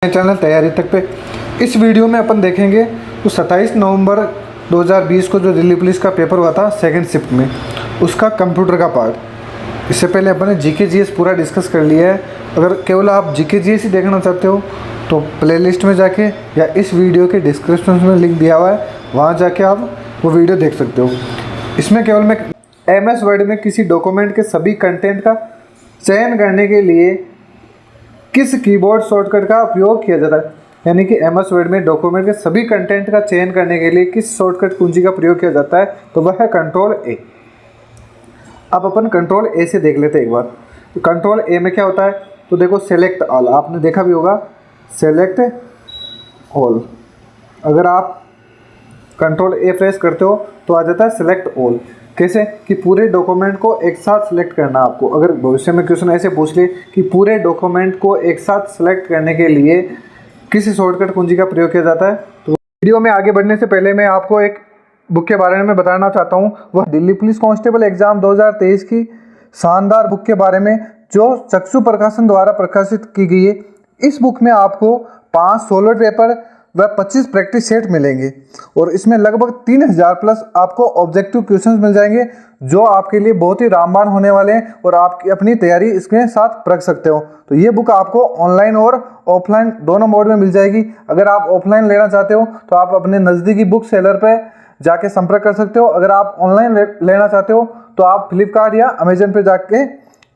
Channel तैयारी तक पे। इस वीडियो में अपन देखेंगे तो 27 नवंबर 2020 को जो दिल्ली पुलिस का पेपर हुआ था सेकंड शिफ्ट में, उसका कंप्यूटर का पार्ट। इससे पहले अपन ने जीके जीएस पूरा डिस्कस कर लिया है। अगर केवल आप जीके जीएस ही देखना चाहते हो तो प्लेलिस्ट में जाके या इस वीडियो के डिस्क्रिप्शन में लिंक दिया हुआ है, वहाँ जाके आप वो वीडियो देख सकते हो। इसमें केवल मैं MS वर्ड में किसी डॉक्यूमेंट के सभी कंटेंट का चयन करने के लिए किस कीबोर्ड शॉर्टकट का उपयोग किया जाता है, यानी कि MS वर्ड में डॉक्यूमेंट के सभी कंटेंट का चयन करने के लिए किस शॉर्टकट कुंजी का प्रयोग किया जाता है, तो वह है कंट्रोल-A। अब अपन कंट्रोल-A से देख लेते हैं एक बार। तो कंट्रोल-A में क्या होता है, तो देखो सेलेक्ट ऑल, आपने देखा भी होगा सेलेक्ट ऑल। अगर आप कंट्रोल-A प्रेस करते हो तो आ जाता है सेलेक्ट ऑल। कैसे कि पूरे डॉक्यूमेंट को एक साथ सेलेक्ट करना आपको। अगर भविष्य में क्वेश्चन ऐसे पूछ ले कि पूरे डॉक्यूमेंट को एक साथ सेलेक्ट करने के लिए किस शॉर्टकट कुंजी का प्रयोग किया जाता है, तो वीडियो में आगे बढ़ने से पहले मैं आपको एक बुक के बारे में बताना चाहता हूँ। वह दिल्ली पुलिस कांस्टेबल एग्जाम 2023 की शानदार बुक के बारे में, जो चक्षु प्रकाशन द्वारा प्रकाशित की गई है। इस बुक में आपको 5 सोलो पेपर व 25 प्रैक्टिस सेट मिलेंगे और इसमें लगभग 3000 प्लस आपको ऑब्जेक्टिव क्वेश्चंस मिल जाएंगे, जो आपके लिए बहुत ही रामबाण होने वाले हैं और आप अपनी तैयारी इसके साथ रख सकते हो। तो ये बुक आपको ऑनलाइन और ऑफलाइन दोनों मोड में मिल जाएगी। अगर आप ऑफलाइन लेना चाहते हो तो आप अपने नज़दीकी बुक सेलर पर जाके संपर्क कर सकते हो। अगर आप ऑनलाइन लेना चाहते हो तो आप फ्लिपकार्ट या अमेजन पर जाके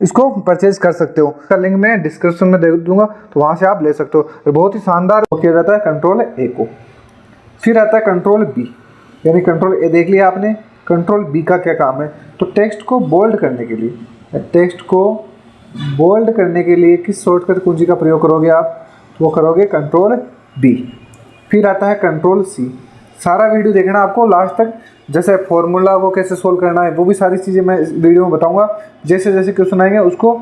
इसको परचेज कर सकते हो। इसका लिंक मैं डिस्क्रिप्शन में दे दूंगा, तो वहाँ से आप ले सकते हो। बहुत ही शानदार किया जाता है कंट्रोल-A को। फिर आता है कंट्रोल-B, यानी कंट्रोल-A देख लिया आपने। कंट्रोल-B का क्या काम है, तो टेक्स्ट को बोल्ड करने के लिए, टेक्स्ट को बोल्ड करने के लिए किस शॉर्टकट कुंजी का प्रयोग करोगे आप, तो वो करोगे कंट्रोल-B। फिर आता है कंट्रोल-C। सारा वीडियो देखना आपको लास्ट तक, जैसे फॉर्मूला को कैसे सोल्व करना है वो भी सारी चीज़ें मैं इस वीडियो में बताऊंगा। जैसे जैसे क्वेश्चन आएंगे उसको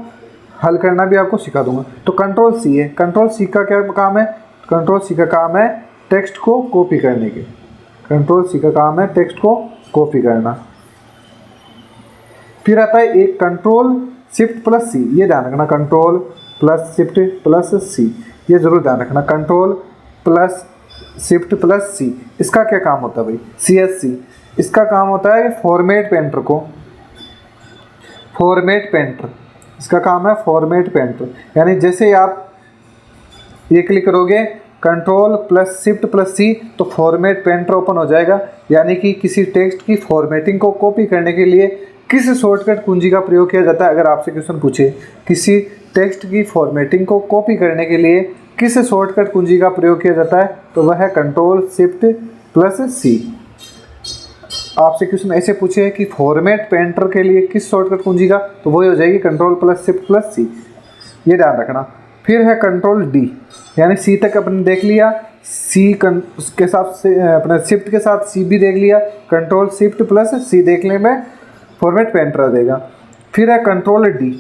हल करना भी आपको सिखा दूंगा। तो कंट्रोल-C है। कंट्रोल-C का क्या काम है, कंट्रोल-C का काम है टेक्स्ट को कॉपी करने के। कंट्रोल-C का काम है टेक्स्ट को कॉपी करना। फिर आता है एक कंट्रोल-Shift+C, ये ध्यान रखना, कंट्रोल+Shift+C, ये जरूर ध्यान रखना। कंट्रोल+Shift+C, इसका क्या काम होता है भाई, CSC, इसका काम होता है फॉर्मेट पेंटर को, फॉर्मेट पेंटर, इसका काम है फॉर्मेट पेंटर। यानी जैसे आप ये क्लिक करोगे कंट्रोल+Shift+C तो फॉर्मेट पेंटर ओपन हो जाएगा। यानी कि किसी टेक्स्ट की फॉर्मेटिंग को कॉपी करने के लिए किस शॉर्टकट कुंजी का प्रयोग किया जाता है। अगर आपसे क्वेश्चन पूछे किसी टेक्स्ट की फॉर्मेटिंग को कॉपी करने के लिए किस शॉर्टकट कुंजी का प्रयोग किया जाता है, तो वह है कंट्रोल-Shift+C। आपसे क्वेश्चन ऐसे पूछे कि फॉर्मेट पेंटर के लिए किस शॉर्टकट कुंजी का, तो वही हो जाएगी कंट्रोल+Shift+C, ये ध्यान रखना। फिर है कंट्रोल-D, यानी C तक अपने देख लिया, C के साथ से अपने शिफ्ट के साथ C भी देख लिया। कंट्रोल-Shift+C देखने में फॉर्मेट पेंटर आ जाएगा। फिर है कंट्रोल-D।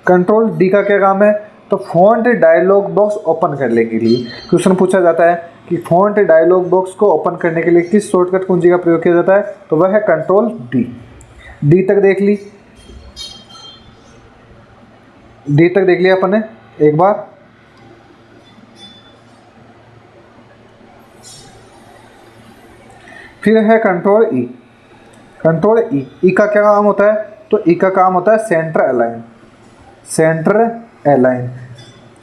कंट्रोल-D का क्या काम है, तो फॉन्ट डायलॉग बॉक्स ओपन करने के लिए क्वेश्चन पूछा जाता है कि फॉन्ट डायलॉग बॉक्स को ओपन करने के लिए किस शॉर्टकट कुंजी का प्रयोग किया जाता है, तो वह है कंट्रोल-D। D तक देख ली, D तक देख लिया अपन ने एक बार। फिर है कंट्रोल-E। कंट्रोल-E, E का क्या काम होता है, तो E का काम होता है सेंटर अलाइन, सेंटर अलाइन,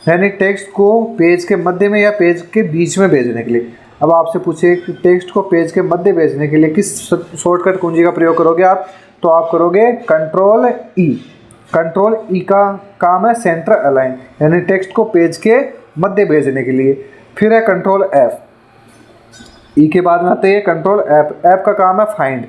यानी टेक्स्ट को पेज के मध्य में या पेज के बीच में भेजने के लिए। अब आपसे पूछे कि टेक्स्ट को पेज के मध्य भेजने के लिए किस शॉर्टकट कुंजी का प्रयोग करोगे आप, तो आप करोगे कंट्रोल-E। कंट्रोल-E का काम है सेंटर अलाइन, यानी टेक्स्ट को पेज के मध्य भेजने के लिए। फिर है कंट्रोल-F। E के बाद में आते हैं कंट्रोल-F। F का काम है फाइंड,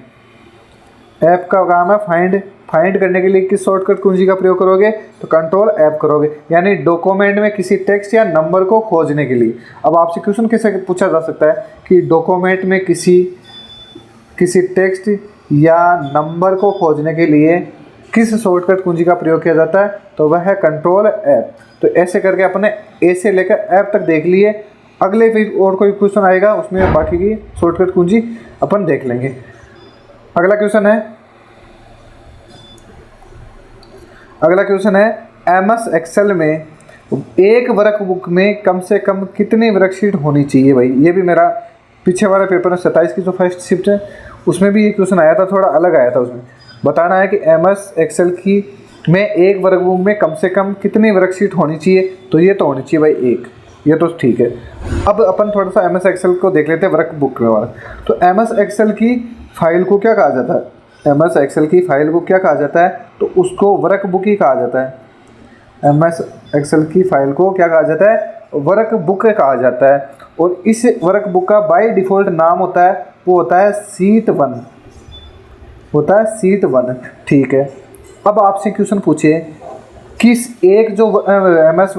F का काम है फाइंड। फाइंड करने के लिए किस शॉर्टकट कुंजी का प्रयोग करोगे, तो कंट्रोल-F करोगे, यानी डॉक्यूमेंट में किसी टेक्स्ट या नंबर को खोजने के लिए। अब आपसे क्वेश्चन कैसे पूछा जा सकता है कि डॉक्यूमेंट में किसी टेक्स्ट या नंबर को खोजने के लिए किस शॉर्टकट कुंजी का प्रयोग किया जाता है, तो वह है कंट्रोल-F। तो ऐसे करके अपने A से लेकर F तक देख लिए। अगले फिर और कोई क्वेश्चन आएगा उसमें बाकी की शॉर्टकट कुंजी अपन देख लेंगे। अगला क्वेश्चन है MS एक्सेल में एक वर्कबुक में कम से कम कितनी वर्कशीट होनी चाहिए भाई। ये भी मेरा पीछे वाले पेपर में 27 की जो फर्स्ट शिफ्ट है उसमें भी ये क्वेश्चन आया था, थोड़ा अलग आया था। उसमें बताना है कि MS एक्सेल की में एक वर्कबुक में कम से कम कितनी वर्कशीट होनी चाहिए। तो ये तो होनी चाहिए भाई एक, ये तो ठीक है। अब अपन थोड़ा सा MS एक्सेल को देख लेते हैं वर्कबुक में वाला। तो MS एक्सेल की फाइल को क्या कहा जाता है, MS एक्सेल की फाइल को क्या कहा जाता है, तो उसको वर्कबुक ही कहा जाता है। MS एक्सेल की फाइल को क्या कहा जाता है, वर्कबुक कहा जाता है। और इस वर्कबुक का बाय डिफ़ॉल्ट नाम होता है, वो होता है शीट 1, होता है शीट 1, ठीक है। अब आपसे क्वेश्चन पूछे किस एक जो MS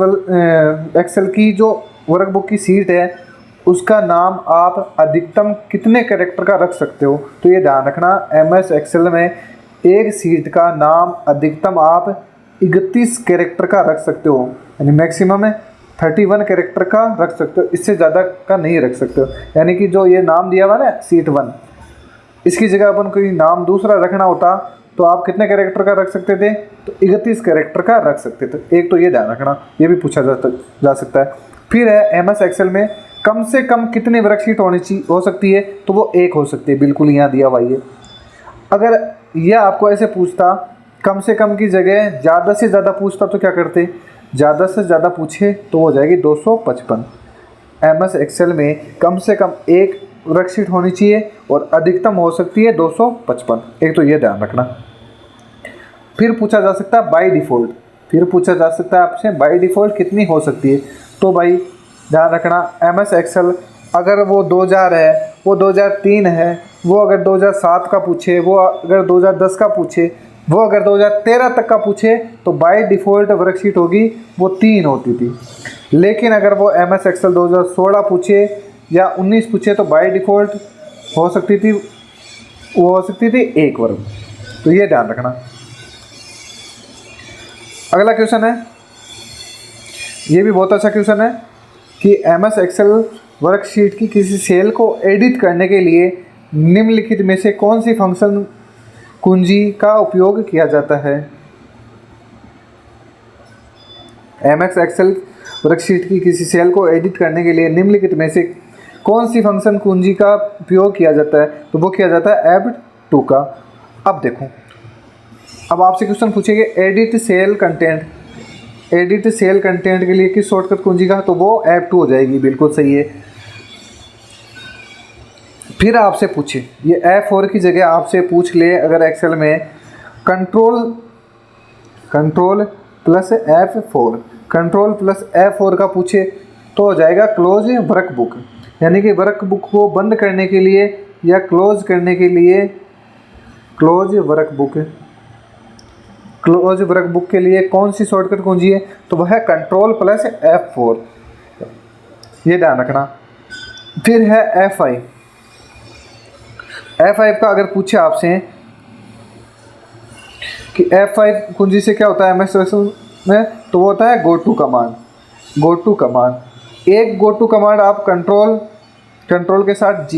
एक्सेल की जो वर्कबुक की शीट है उसका नाम आप अधिकतम कितने कैरेक्टर का रख सकते हो। तो ये ध्यान रखना, MS एक्सेल में एक शीट का नाम अधिकतम आप 31 कैरेक्टर का रख सकते हो, यानी मैक्सिमम है 31 कैरेक्टर का रख सकते हो, इससे ज़्यादा का नहीं रख सकते हो। यानी कि जो ये नाम दिया हुआ ना शीट 1, इसकी जगह अपन कोई नाम दूसरा रखना होता तो आप कितने कैरेक्टर का रख सकते थे, तो 31 कैरेक्टर का रख सकते थे। एक तो ये ध्यान रखना, ये भी पूछा जा सकता है। फिर है MS एक्सेल में कम से कम कितनी वर्कशीट हो सकती है, तो वो एक हो सकती है, बिल्कुल यहाँ दिया हुआ है। अगर यह आपको ऐसे पूछता कम से कम की जगह ज़्यादा से ज़्यादा पूछता तो क्या करते, ज़्यादा से ज़्यादा पूछे तो हो जाएगी 255। MS एक्सेल में कम से कम एक वर्कशीट होनी चाहिए और अधिकतम हो सकती है 255। एक तो ये ध्यान रखना। फिर पूछा जा सकता है बाय डिफ़ॉल्ट, फिर पूछा जा सकता है आपसे बाय डिफ़ॉल्ट कितनी हो सकती है। तो भाई ध्यान रखना, MS एक्सेल अगर वो 2000 है, वो 2003 है, वो अगर 2007 का पूछे, वो अगर 2010 का पूछे, वो अगर 2013 तक का पूछे, तो बाय डिफ़ॉल्ट वर्कशीट होगी वो 3 होती थी। लेकिन अगर वो MS एक्सेल 2016 पूछे या 19 पूछे तो बाय डिफ़ॉल्ट हो सकती थी, वो हो सकती थी एक वर्ग। तो ये ध्यान रखना। अगला क्वेश्चन है, ये भी बहुत अच्छा क्वेश्चन है कि MS एक्सेल वर्कशीट की किसी सेल को एडिट करने के लिए निम्नलिखित में से कौन सी फंक्शन कुंजी का उपयोग किया जाता है। MS एक्सेल वर्कशीट की किसी सेल को एडिट करने के लिए निम्नलिखित में से कौन सी फंक्शन कुंजी का उपयोग किया जाता है, तो वो किया जाता है F2 का। अब देखो, अब आपसे क्वेश्चन पूछेंगे edit cell content, edit cell content के लिए किस शॉर्टकट कुंजी का, तो वो F2 हो जाएगी, बिल्कुल सही है। फिर आपसे पूछे ये F4 की जगह आपसे पूछ ले अगर एक्सेल में कंट्रोल प्लस F4 का पूछे तो हो जाएगा क्लोज वर्कबुक। यानी कि वर्कबुक को बंद करने के लिए या क्लोज करने के लिए क्लोज वर्कबुक के लिए कौन सी शॉर्टकट कुंजी है, तो वह है कंट्रोल प्लस F4, ये ध्यान रखना। फिर है F5 का अगर पूछे आपसे कि F5 कुंजी से क्या होता है MS एक्सेल में, तो वो होता है गो टू कमांड। एक गो टू कमांड आप कंट्रोल के साथ G,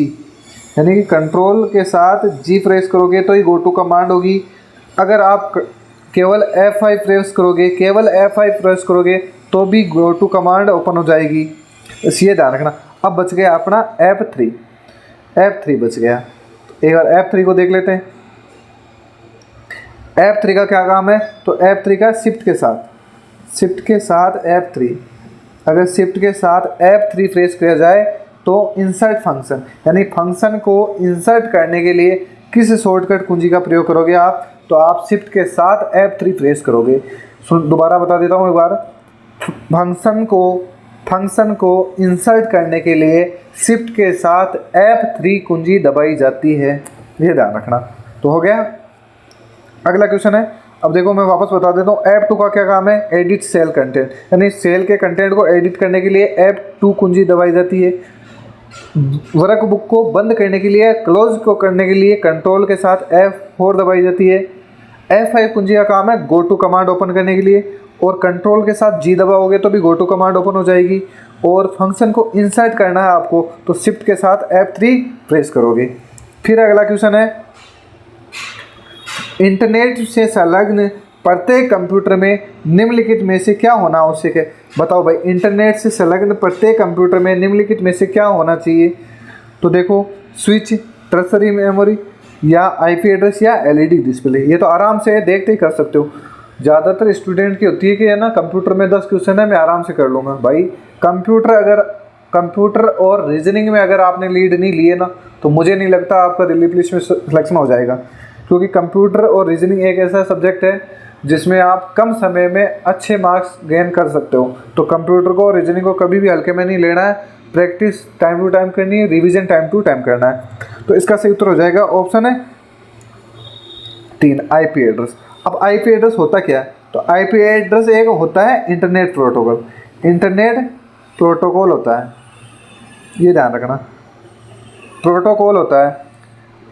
यानी कि कंट्रोल के साथ G प्रेस करोगे तो ही गो टू कमांड होगी। अगर आप केवल F5 प्रेस करोगे तो भी गो टू कमांड ओपन हो जाएगी, इसलिए ध्यान रखना। अब बच गया अपना F3 बच गया। एक बार F3 को देख लेते हैं। F3 का क्या काम है, तो F3 का शिफ्ट के साथ F3, अगर शिफ्ट के साथ F3 प्रेस किया जाए तो इंसर्ट फंक्शन, यानी फंक्शन को इंसर्ट करने के लिए किस शॉर्टकट कुंजी का प्रयोग करोगे आप, तो आप शिफ्ट के साथ F3 प्रेस करोगे। दोबारा बता देता हूँ एक बार, फंक्शन को इंसर्ट करने के लिए शिफ्ट के साथ F3 कुंजी दबाई जाती है, ये ध्यान रखना। तो हो गया। अगला क्वेश्चन है, अब देखो मैं वापस बता देता हूँ। F2 का क्या काम है, एडिट सेल कंटेंट, यानी सेल के कंटेंट को एडिट करने के लिए F2 कुंजी दबाई जाती है। वर्कबुक को बंद करने के लिए, क्लोज को करने के लिए कंट्रोल के साथ F4 दबाई जाती है। F5 कुंजी का काम है गो टू कमांड ओपन करने के लिए, और कंट्रोल के साथ G दबाओगे तो भी गो टू कमांड ओपन हो जाएगी। और फंक्शन को इंसर्ट करना है आपको तो शिफ्ट के साथ F3 प्रेस करोगे। फिर अगला क्वेश्चन है, इंटरनेट से संलग्न प्रत्येक कंप्यूटर में निम्नलिखित में से क्या होना आवश्यक है। बताओ भाई, इंटरनेट से संलग्न प्रत्येक कंप्यूटर में निम्नलिखित में से क्या होना चाहिए। तो देखो, स्विच, टर्सरी मेमोरी या आईपी एड्रेस या एलईडी डिस्प्ले। ये तो आराम से देखते ही कर सकते हो। ज़्यादातर स्टूडेंट की होती है कि है ना, कंप्यूटर में 10 क्वेश्चन है, मैं आराम से कर लूँगा। भाई कंप्यूटर और रीजनिंग में अगर आपने लीड नहीं लिए ना, तो मुझे नहीं लगता आपका दिल्ली पुलिस में सिलेक्शन हो जाएगा। क्योंकि कंप्यूटर और रीजनिंग एक ऐसा सब्जेक्ट है जिसमें आप कम समय में अच्छे मार्क्स गेन कर सकते हो। तो कंप्यूटर को और रीजनिंग को कभी भी हल्के में नहीं लेना है। प्रैक्टिस टाइम टू टाइम करनी है, रिवीजन टाइम टू टाइम करना है। तो इसका सही उत्तर हो जाएगा ऑप्शन है 3, आईपी एड्रेस। अब आईपी एड्रेस होता क्या है। तो आईपी एड्रेस एक होता है इंटरनेट प्रोटोकॉल। इंटरनेट प्रोटोकॉल होता है, ये ध्यान रखना, प्रोटोकॉल होता है।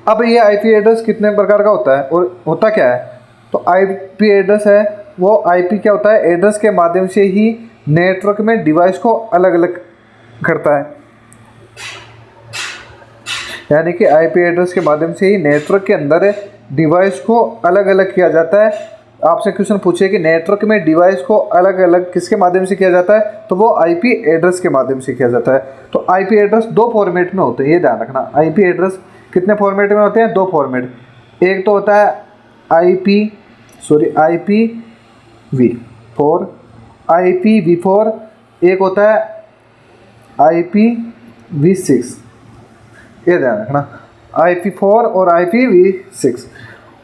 अब ये आईपी एड्रेस कितने प्रकार का होता है और होता क्या है। तो आईपी एड्रेस है वो, आईपी क्या होता है, एड्रेस के माध्यम से ही नेटवर्क में डिवाइस को अलग अलग करता है। यानी कि आईपी एड्रेस के माध्यम से ही नेटवर्क के अंदर डिवाइस को अलग अलग किया जाता है। आपसे क्वेश्चन पूछे कि नेटवर्क में डिवाइस को अलग अलग किसके माध्यम से किया जाता है, तो वो आईपी एड्रेस के माध्यम से किया जाता है। तो आईपी एड्रेस 2 फॉर्मेट में होते हैं, ये ध्यान रखना। आईपी एड्रेस कितने फॉर्मेट में होते हैं, 2 फॉर्मेट। एक तो होता है IPv4, एक होता है IPv6, ये ध्यान रखना, IP4 और IPv6।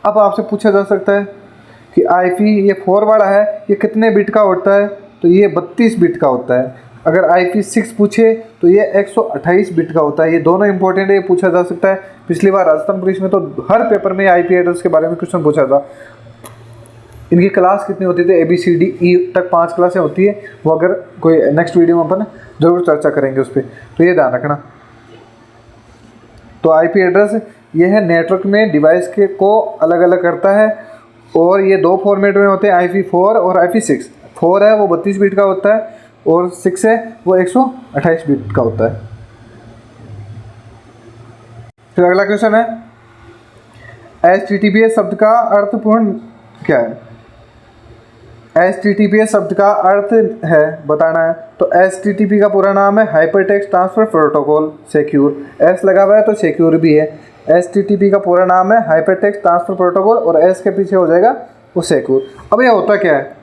अब आपसे पूछा जा सकता है कि ये 4 वाला है, ये कितने बिट का होता है। तो ये 32 बिट का होता है। अगर IP6 पूछे तो ये 128 बिट का होता है। ये दोनों इंपॉर्टेंट है, ये पूछा जा सकता है। पिछली बार राजस्थान पुलिस में तो हर पेपर में आईपी एड्रेस के बारे में क्वेश्चन पूछा था। इनकी क्लास कितनी होती थी, ABCDE तक 5 क्लासें होती है। वो अगर कोई नेक्स्ट वीडियो में अपन ज़रूर चर्चा करेंगे उस पर, तो ये ध्यान रखना। तो आईपी एड्रेस ये है, नेटवर्क में डिवाइस के को अलग अलग करता है। और ये 2 फॉर्मेट में होते हैं, IP4 और IP6। 4 है वो 32 बिट का होता है और 6 है वो 128 बिट का होता है। फिर अगला क्वेश्चन है, HTTPS शब्द का अर्थपूर्ण क्या है। HTTPS शब्द का अर्थ है बताना है। तो HTTP का पूरा नाम है hypertext transfer protocol secure. S लगा हुआ है तो सिक्योर भी है। HTTP का पूरा नाम है हाइपरटेक्स्ट ट्रांसफर प्रोटोकॉल और S के पीछे हो जाएगा वो सिक्योर। अब ये होता क्या है,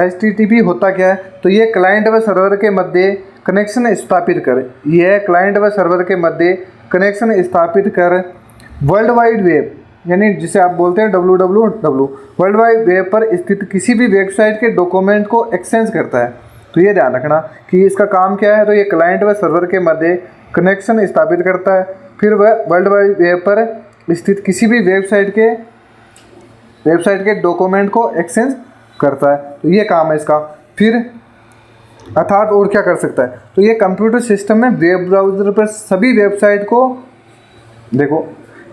HTTP होता क्या है। तो ये क्लाइंट व सर्वर के मध्य कनेक्शन स्थापित कर, यह क्लाइंट व सर्वर के मध्य कनेक्शन स्थापित कर वर्ल्ड वाइड वेब, यानी जिसे आप बोलते हैं www, वर्ल्ड वाइड वेब पर स्थित किसी भी वेबसाइट के डॉक्यूमेंट को एक्सचेंज करता है। तो ये ध्यान रखना कि इसका काम क्या है। तो ये क्लाइंट व सर्वर के मध्य कनेक्शन स्थापित करता है, फिर वह वर्ल्ड वाइड वेब पर स्थित किसी भी वेबसाइट के डॉक्यूमेंट को एक्सचेंज करता है। तो ये काम है इसका। फिर अर्थात और क्या कर सकता है। तो ये कंप्यूटर सिस्टम में वेब ब्राउज़र पर सभी वेबसाइट को, देखो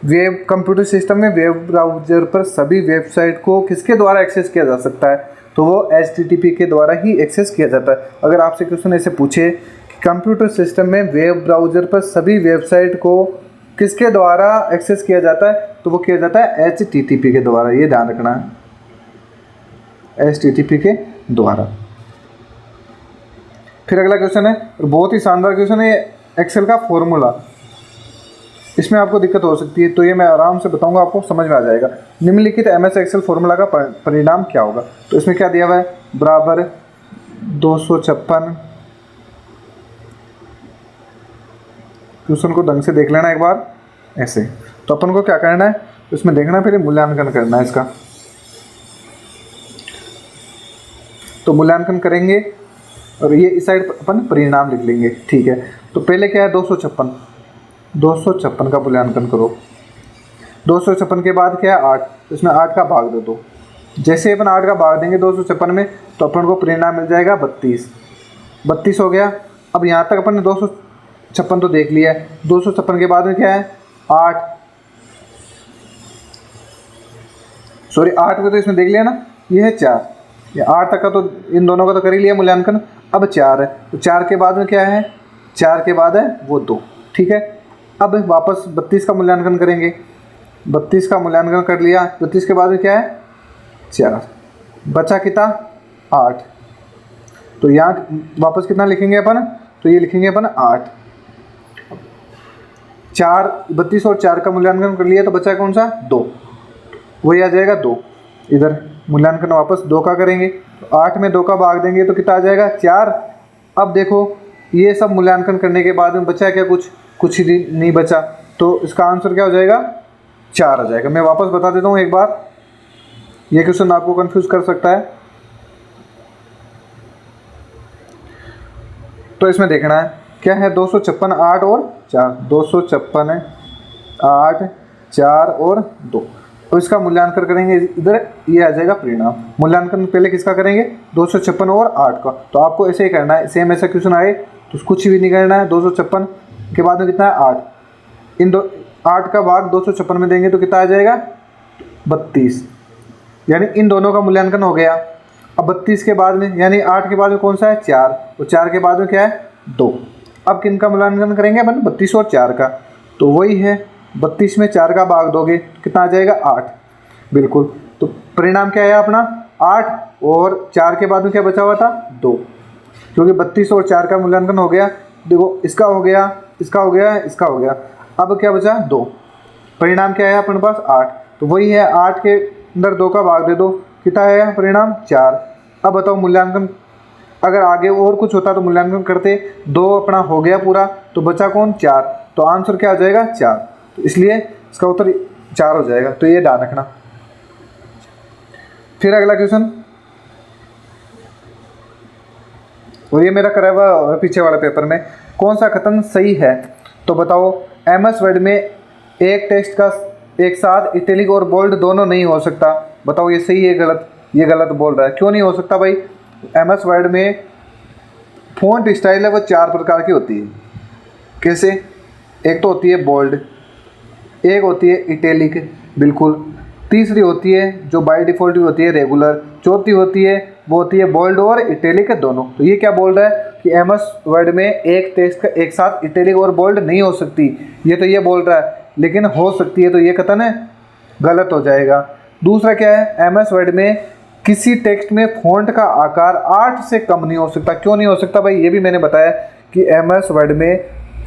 कंप्यूटर सिस्टम में वेब ब्राउज़र पर सभी वेबसाइट को किसके द्वारा एक्सेस किया जा सकता है। तो वो HTTP के द्वारा ही एक्सेस किया जाता है। अगर आपसे क्वेश्चन ऐसे पूछे कि कंप्यूटर सिस्टम में वेब ब्राउज़र पर सभी वेबसाइट को किसके द्वारा एक्सेस किया जाता है, तो वो किया जाता है HTTP के द्वारा। ये ध्यान रखना है, HTTP के द्वारा। फिर अगला क्वेश्चन है, बहुत ही शानदार क्वेश्चन है, एक्सेल का फॉर्मूला। इसमें आपको दिक्कत हो सकती है, तो ये मैं आराम से बताऊंगा, आपको समझ में आ जाएगा। निम्नलिखित MS एक्सेल फॉर्मूला का परिणाम क्या होगा। तो इसमें क्या दिया हुआ है, बराबर 256। क्वेश्चन को ढंग से देख लेना एक बार ऐसे। तो अपन को क्या करना है, इसमें देखना, फिर मूल्यांकन करना है इसका। तो मूल्यांकन करेंगे और ये इस साइड अपन परिणाम लिख लेंगे, ठीक है। तो पहले क्या है, 256 का मूल्यांकन करो। 256 के बाद क्या है, 8। तो इसमें 8 का भाग दे दो। जैसे अपन 8 का भाग देंगे 256 में, तो अपन को परिणाम मिल जाएगा 32 हो गया। अब यहाँ तक अपन ने 256 तो देख लिया है। 256 के बाद में क्या है, 8 में तो इसमें देख लिया ना, ये है 4। ये 8 तक का तो इन दोनों का तो कर ही लिया मूल्यांकन। अब 4 है, तो 4 के बाद में क्या है, 4 के बाद है वो 2, ठीक है। अब वापस 32 का मूल्यांकन करेंगे। 32 का मूल्यांकन कर लिया, 32 के बाद में क्या है, 4। बचा कितना 8। तो यहाँ वापस कितना लिखेंगे अपन, तो ये लिखेंगे अपन 8। 4 32 और 4 का मूल्यांकन कर लिया तो बचा कौन सा 2, वही आ जाएगा 2। इधर मूल्यांकन वापस 2 का करेंगे तो 8 में 2 का भाग देंगे तो कितना आ जाएगा 4। अब देखो ये सब मूल्यांकन करने के बाद में बचा क्या, कुछ ही नहीं बचा, तो इसका आंसर क्या हो जाएगा 4 आ जाएगा। मैं वापस बता देता हूँ एक बार, ये क्वेश्चन आपको कंफ्यूज कर सकता है। तो इसमें देखना है क्या है 256 8 और 4, 256 है 8 4 और 2। तो इसका मूल्यांकन करेंगे, इधर ये आ जाएगा परिणाम। मूल्यांकन पहले किसका करेंगे 256 और 8 का। तो आपको ऐसे ही करना है, सेम ऐसा क्वेश्चन आए तो कुछ भी नहीं करना है। 256 के बाद में कितना है 8, इन 8 का भाग 256 में देंगे तो कितना आ जाएगा 32, यानी इन दोनों का मूल्यांकन हो गया। अब 32 के बाद में यानी 8 के बाद में कौन सा है 4, तो 4 के बाद में क्या है 2। अब किन का मूल्यांकन करेंगे अपन 32 और 4 का, तो वही है 32 में 4 का भाग दोगे कितना आ जाएगा 8, बिल्कुल। तो परिणाम क्या है अपना 8, और 4 के बाद में क्या बचा हुआ था 2, क्योंकि 32 और 4 का मूल्यांकन हो गया। देखो इसका हो गया, इसका हो गया, इसका हो गया, अब क्या बचा 2। परिणाम क्या है अपने पास 8, तो वही है 8 के अंदर 2 का भाग दे दो कितना है परिणाम 4। अब बताओ मूल्यांकन अगर आगे और कुछ होता तो मूल्यांकन करते, 2 अपना हो गया पूरा, तो बचा कौन 4, तो आंसर क्या आ जाएगा 4। तो इसलिए इसका उत्तर 4 हो जाएगा, तो ये ध्यान रखना। फिर अगला क्वेश्चन, और ये मेरा करा हुआ पीछे वाले पेपर में, कौन सा कथन सही है। तो बताओ MS वर्ड में एक टेक्स्ट का एक साथ इटैलिक और बोल्ड दोनों नहीं हो सकता। बताओ ये सही है गलत, ये गलत बोल रहा है। क्यों नहीं हो सकता भाई, MS वर्ड में फॉन्ट स्टाइल है वो 4 प्रकार की होती है। कैसे, एक तो होती है बोल्ड, एक होती है इटैलिक बिल्कुल, तीसरी होती है जो बाय डिफ़ॉल्ट होती है रेगुलर, चौथी होती है वो होती है बोल्ड और इटैलिक दोनों। तो ये क्या बोल रहा है कि MS वर्ड में एक टेक्स्ट का एक साथ इटैलिक और बोल्ड नहीं हो सकती, ये तो ये बोल रहा है, लेकिन हो सकती है, तो ये कथन है गलत हो जाएगा। दूसरा क्या है, MS वर्ड में किसी टेक्स्ट में फ़ॉन्ट का आकार 8 से कम नहीं हो सकता। क्यों नहीं हो सकता भाई, ये भी मैंने बताया कि MS वर्ड में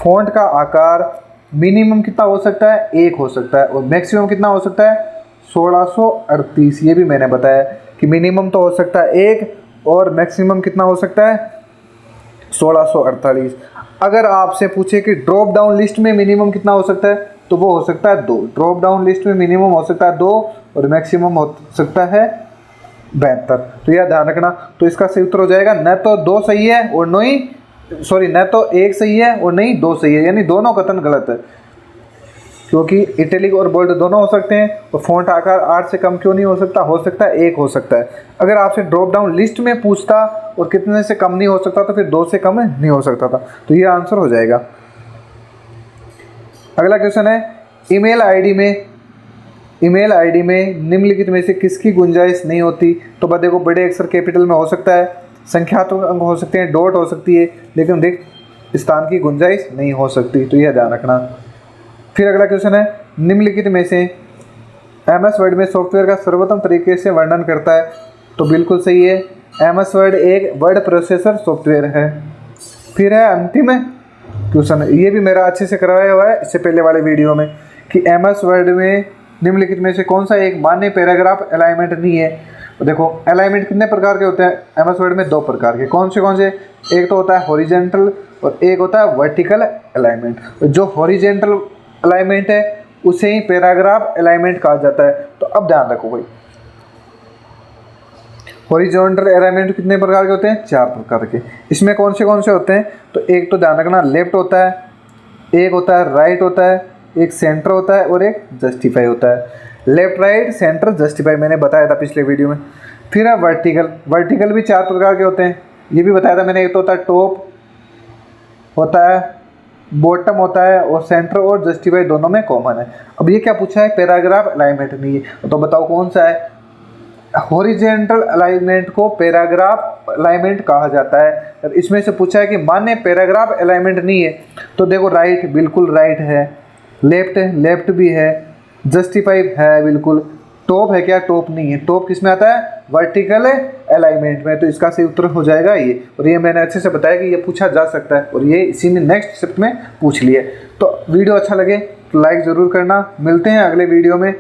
फ़ॉन्ट का आकार मिनिमम कितना हो सकता है 1 हो सकता है, और मैक्सिमम कितना हो सकता है 1638। ये भी मैंने बताया कि मिनिमम तो हो सकता है 1 और मैक्सिमम कितना हो सकता है 1648। अगर आपसे पूछे कि ड्रॉप डाउन लिस्ट में मिनिमम कितना हो सकता है, तो वो हो सकता है 2। ड्रॉप डाउन लिस्ट में मिनिमम हो सकता है 2 और मैक्सिमम हो सकता है 72। तो यह ध्यान रखना। तो इसका सही उत्तर हो जाएगा न तो 2 सही है और न तो 1 सही है और नहीं 2 सही है, यानी दोनों कथन गलत है, क्योंकि इटैलिक और बोल्ड दोनों हो सकते हैं। तो फॉन्ट आकार 8 से कम क्यों नहीं हो सकता है 1 हो सकता है। अगर आपसे ड्रॉप डाउन लिस्ट में पूछता और कितने से कम नहीं हो सकता, तो फिर 2 से कम नहीं हो सकता था। तो ये आंसर हो जाएगा। अगला क्वेश्चन है, ईमेल आईडी में निम्नलिखित में से किसकी गुंजाइश नहीं होती। तो देखो बड़े अक्षर कैपिटल में हो सकता है, संख्यात्मक अंक हो सकते हैं, डॉट हो सकती है, लेकिन रिक्त स्थान की गुंजाइश नहीं हो सकती। तो यह ध्यान रखना। फिर अगला क्वेश्चन है, निम्नलिखित में से MS वर्ड में सॉफ्टवेयर का सर्वोत्तम तरीके से वर्णन करता है। तो बिल्कुल सही है, MS वर्ड एक वर्ड प्रोसेसर सॉफ्टवेयर है। फिर है अंतिम क्वेश्चन, ये भी मेरा अच्छे से करवाया हुआ है इससे पहले वाले वीडियो में, कि MS वर्ड में निम्नलिखित में से कौन सा एक मान्य पैराग्राफ अलाइनमेंट नहीं है। तो देखो अलाइनमेंट कितने प्रकार के होते हैं MS वर्ड में, 2 प्रकार के। कौन से, एक तो होता है हॉरिजेंटल और एक होता है वर्टिकल अलाइनमेंट। जो हॉरिजेंटल अलाइनमेंट है उसे ही पैराग्राफ अलाइनमेंट कहा जाता है। तो अब ध्यान रखो भाई, हॉरिजॉन्टल अलाइनमेंट कितने प्रकार के होते हैं, 4 प्रकार के। इसमें कौन से होते हैं, तो एक तो ध्यान रखना लेफ्ट होता है, एक होता है राइट होता है, एक सेंटर होता है और एक जस्टिफाई होता है। लेफ्ट राइट सेंटर जस्टिफाई मैंने बताया था पिछले वीडियो में। फिर है वर्टिकल भी 4 प्रकार के होते हैं, ये भी बताया था मैंने। एक तो होता है टॉप होता है, बॉटम होता है, और सेंटर और जस्टिफाई दोनों में कॉमन है। अब ये क्या पूछा है, पैराग्राफ अलाइनमेंट नहीं है, तो बताओ कौन सा है। हॉरिजेंटल अलाइनमेंट को पैराग्राफ अलाइनमेंट कहा जाता है। इसमें से पूछा है कि मान्य पैराग्राफ अलाइनमेंट नहीं है, तो देखो राइट बिल्कुल राइट है, लेफ्ट भी है, जस्टिफाई है बिल्कुल, टॉप है क्या, टॉप नहीं है। टॉप किस में आता है, वर्टिकल अलाइनमेंट में। तो इसका सही उत्तर हो जाएगा ये। और ये मैंने अच्छे से बताया कि ये पूछा जा सकता है और ये इसी ने नेक्स्ट शिफ्ट में पूछ लिया। तो वीडियो अच्छा लगे तो लाइक ज़रूर करना। मिलते हैं अगले वीडियो में।